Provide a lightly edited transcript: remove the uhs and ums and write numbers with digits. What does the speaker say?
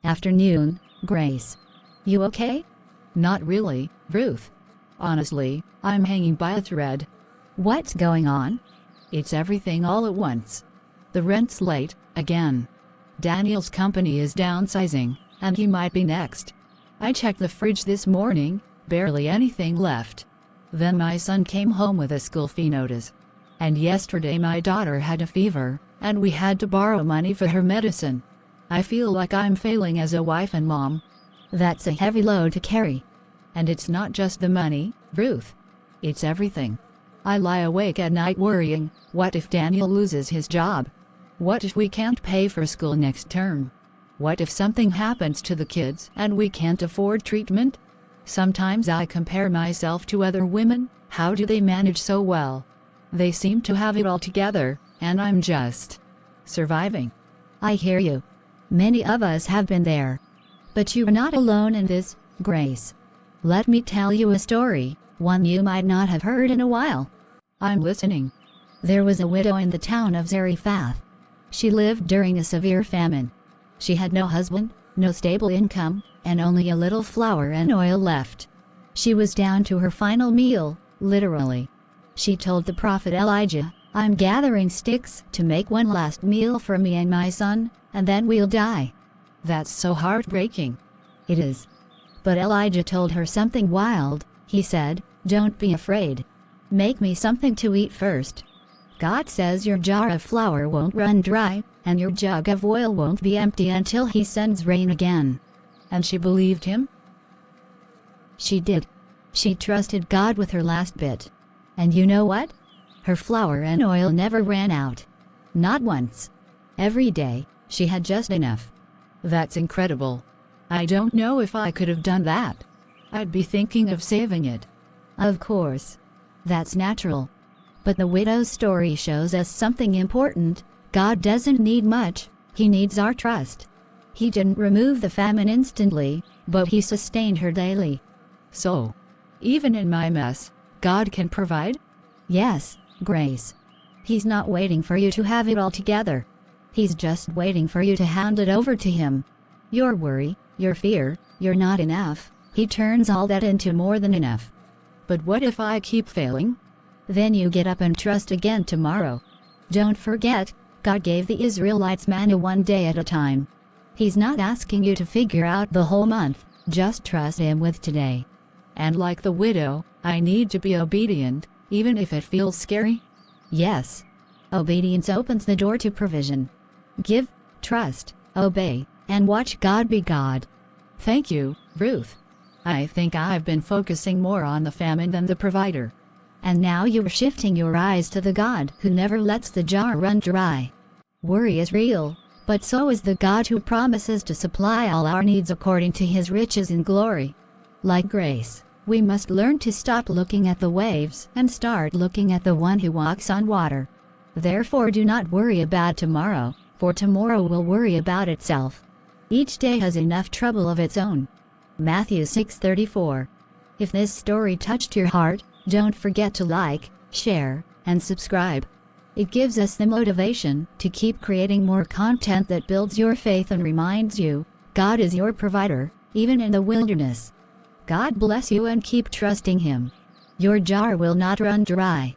Afternoon, Grace. You okay? Not really, Ruth. Honestly, I'm hanging by a thread. What's going on? It's everything all at once. The rent's late, again. Daniel's company is downsizing, and he might be next. I checked the fridge this morning, barely anything left. Then my son came home with a school fee notice. And yesterday my daughter had a fever, and we had to borrow money for her medicine. I feel like I'm failing as a wife and mom. That's a heavy load to carry. And it's not just the money, Ruth. It's everything. I lie awake at night worrying, what if Daniel loses his job? What if we can't pay for school next term? What if something happens to the kids and we can't afford treatment? Sometimes I compare myself to other women. How do they manage so well? They seem to have it all together, and I'm just surviving. I hear you. Many of us have been there. But you're not alone in this, Grace. Let me tell you a story, one you might not have heard in a while. I'm listening. There was a widow in the town of Zarephath. She lived during a severe famine. She had no husband, no stable income, and only a little flour and oil left. She was down to her final meal, literally. She told the prophet Elijah, "I'm gathering sticks to make one last meal for me and my son, and then we'll die." That's so heartbreaking. It is. But Elijah told her something wild. He said, "Don't be afraid. Make me something to eat first. God says your jar of flour won't run dry, and your jug of oil won't be empty until he sends rain again." And she believed him? She did. She trusted God with her last bit. And you know what? Her flour and oil never ran out. Not once. Every day, she had just enough. That's incredible. I don't know if I could have done that. I'd be thinking of saving it. Of course. That's natural. But the widow's story shows us something important. God doesn't need much, he needs our trust. He didn't remove the famine instantly, but he sustained her daily. So, even in my mess, God can provide? Yes, Grace. He's not waiting for you to have it all together. He's just waiting for you to hand it over to him. Your worry, your fear, you're not enough, he turns all that into more than enough. But what if I keep failing? Then you get up and trust again tomorrow. Don't forget, God gave the Israelites manna one day at a time. He's not asking you to figure out the whole month, just trust him with today. And like the widow, I need to be obedient, even if it feels scary? Yes. Obedience opens the door to provision. Give, trust, obey, and watch God be God. Thank you, Ruth. I think I've been focusing more on the famine than the provider. And now you're shifting your eyes to the God who never lets the jar run dry. Worry is real, but so is the God who promises to supply all our needs according to his riches in glory. Like Grace, we must learn to stop looking at the waves and start looking at the one who walks on water. Therefore do not worry about tomorrow, for tomorrow will worry about itself. Each day has enough trouble of its own. Matthew 6:34. If this story touched your heart, don't forget to like, share, and subscribe. It gives us the motivation to keep creating more content that builds your faith and reminds you, God is your provider, even in the wilderness. God bless you and keep trusting him. Your jar will not run dry.